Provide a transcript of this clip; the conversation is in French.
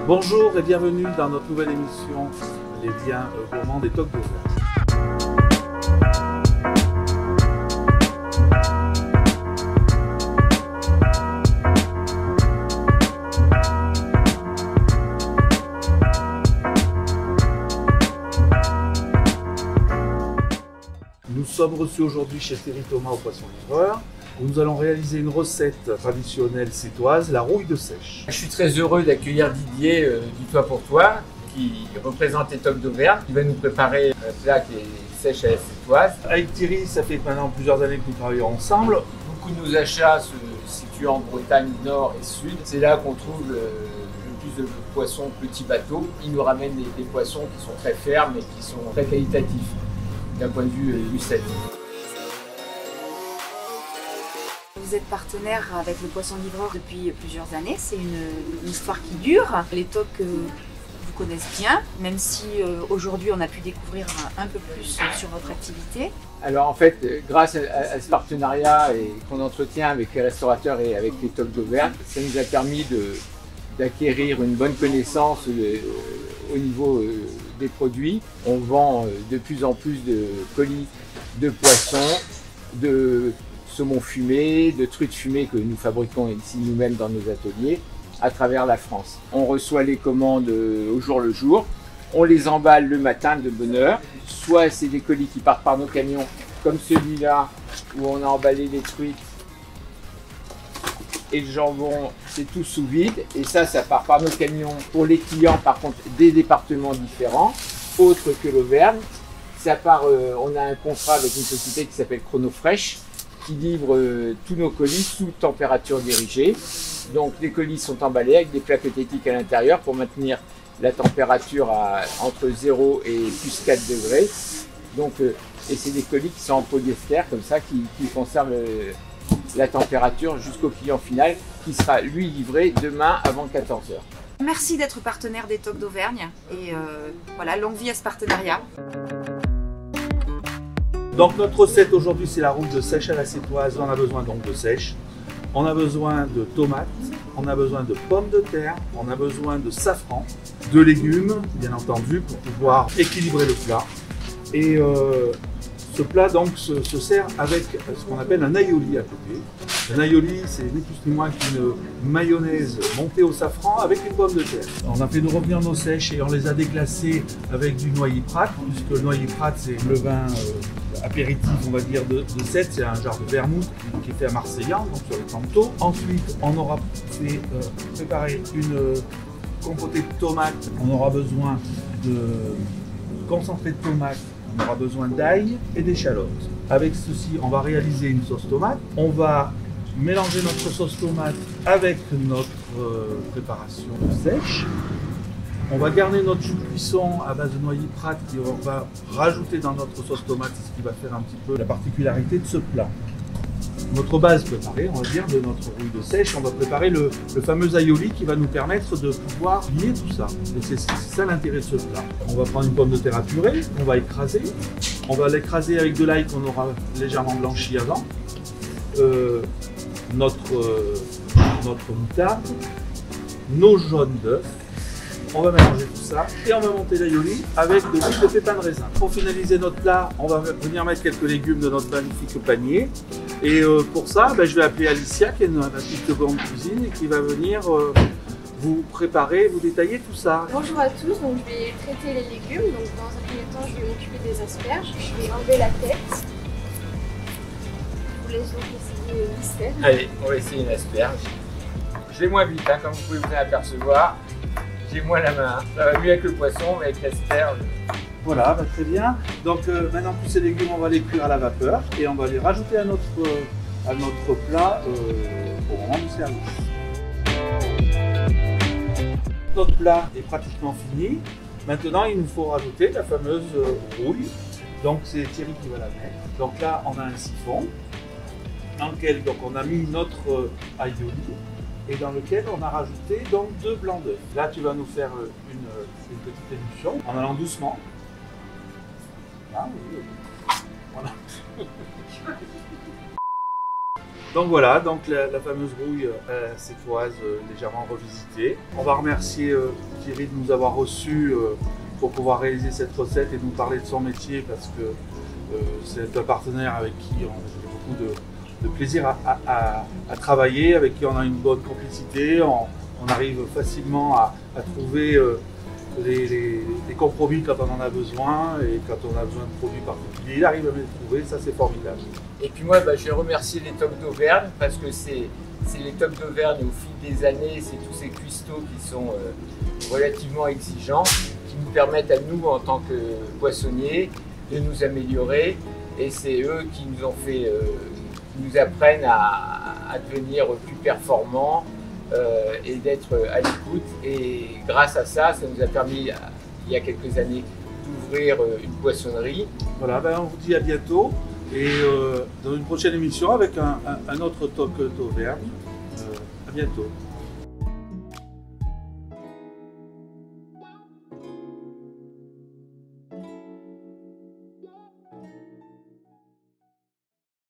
Bonjour et bienvenue dans notre nouvelle émission Les biens gourmands des Tocs d'Auvergne. Nous sommes reçus aujourd'hui chez Thierry Thomas au Poisson Livreur, où nous allons réaliser une recette traditionnelle sétoise, la rouille de seiche. Je suis très heureux d'accueillir Didier du Toit pour Toi, qui représente les Tocs d'Auvergne, qui va nous préparer un plat qui est sèche à la sétoise. Avec Thierry, ça fait maintenant plusieurs années que nous travaillons ensemble. Beaucoup de nos achats se situent en Bretagne Nord et Sud. C'est là qu'on trouve le plus de poissons petits bateaux. Ils nous ramènent des poissons qui sont très fermes et qui sont très qualitatifs d'un point de vue gustatif. Vous êtes partenaire avec le Poisson Livreur depuis plusieurs années, c'est une histoire qui dure. Les tocs vous connaissent bien, même si aujourd'hui on a pu découvrir un peu plus sur votre activité. Alors en fait, grâce à ce partenariat qu'on entretient avec les restaurateurs et avec les Tocs d'Auvergne, ça nous a permis d'acquérir une bonne connaissance au niveau des produits. On vend de plus en plus de colis de poissons, de saumon fumé, de truites fumées que nous fabriquons ici nous-mêmes dans nos ateliers à travers la France. On reçoit les commandes au jour le jour, on les emballe le matin de bonne heure, soit c'est des colis qui partent par nos camions comme celui-là où on a emballé les truites et le jambon, c'est tout sous vide, et ça part par nos camions pour les clients par contre des départements différents, autres que l'Auvergne. Ça part, on a un contrat avec une société qui s'appelle Chronofresh, qui livre tous nos colis sous température dirigée. Donc les colis sont emballés avec des plaques euthétiques à l'intérieur pour maintenir la température entre 0 et plus 4 degrés. Donc, et c'est des colis qui sont en polyester comme ça, qui conservent la température jusqu'au client final qui sera lui livré demain avant 14 h. Merci d'être partenaire des Tocs d'Auvergne et voilà, longue vie à ce partenariat. Donc notre recette aujourd'hui, c'est la rouille de seiche à la sétoise. On a besoin donc de seiche, on a besoin de tomates, on a besoin de pommes de terre, on a besoin de safran, de légumes bien entendu pour pouvoir équilibrer le plat. Et ce plat donc se sert avec ce qu'on appelle un aioli à côté. Un aioli, c'est ni plus ni moins qu'une mayonnaise montée au safran avec une pomme de terre. On a fait nous revenir nos sèches et on les a déglacées avec du noyer Prat, puisque le noyer Prat c'est le vin apéritif, on va dire, de Sète. C'est un genre de vermouth qui est fait à Marseillan, donc sur les Cantos. Ensuite, on aura fait préparer une compotée de tomates. On aura besoin de concentré de tomates. On aura besoin d'ail et d'échalotes. Avec ceci, on va réaliser une sauce tomate. On va mélanger notre sauce tomate avec notre préparation sèche. On va garder notre jus de cuisson à base de noyer Prat qu'on va rajouter dans notre sauce tomate. C'est ce qui va faire un petit peu la particularité de ce plat. Notre base préparée, on va dire, de notre rouille de seiche, on va préparer le fameux aioli qui va nous permettre de pouvoir lier tout ça. Et c'est ça l'intérêt de ce plat. On va prendre une pomme de terre à purée, on va écraser. On va l'écraser avec de l'ail qu'on aura légèrement blanchi avant. Notre moutarde, nos jaunes d'œufs. On va mélanger tout ça et on va monter l'aioli avec de l'huile de pépins de raisin. Pour finaliser notre plat, on va venir mettre quelques légumes de notre magnifique panier. Et pour ça, je vais appeler Alicia, qui est ma petite seconde cuisine, et qui va venir vous préparer, vous détailler tout ça. Bonjour à tous, donc je vais traiter les légumes. Donc dans un premier temps, je vais m'occuper des asperges. Je vais enlever la tête. Je vous laisse donc essayer le mystère. Allez, on va essayer une asperge. Je vais moins vite, hein, comme vous pouvez vous en apercevoir. J'ai moins la main. Ça va mieux avec le poisson, mais avec l'asperge. Voilà, très bien. Donc maintenant, tous ces légumes, on va les cuire à la vapeur et on va les rajouter à notre plat au moment du service. Notre plat est pratiquement fini. Maintenant, il nous faut rajouter la fameuse rouille. Donc c'est Thierry qui va la mettre. Donc là, on a un siphon dans lequel donc, on a mis notre aioli et dans lequel on a rajouté donc 2 blancs d'œufs. Là, tu vas nous faire une petite émulsion en allant doucement. Là, oui. Voilà. Donc voilà, donc la fameuse rouille sétoise légèrement revisitée. On va remercier Thierry de nous avoir reçus pour pouvoir réaliser cette recette et nous parler de son métier parce que c'est un partenaire avec qui on a beaucoup de plaisir à travailler, avec qui on a une bonne complicité. On arrive facilement à trouver les compromis quand on en a besoin et quand on a besoin de produits particuliers. Il arrive à les trouver, ça c'est formidable. Et puis moi, je vais remercier les Tocs d'Auvergne parce que c'est les Tocs d'Auvergne au fil des années, c'est tous ces cuistots qui sont relativement exigeants, qui nous permettent à nous, en tant que poissonniers, de nous améliorer. Et c'est eux qui nous ont fait, qui nous apprennent à devenir plus performants et d'être à l'écoute. Et grâce à ça, ça nous a permis, il y a quelques années, d'ouvrir une poissonnerie. Voilà, on vous dit à bientôt. Et dans une prochaine émission avec un autre Toc d'Auvergne. À bientôt.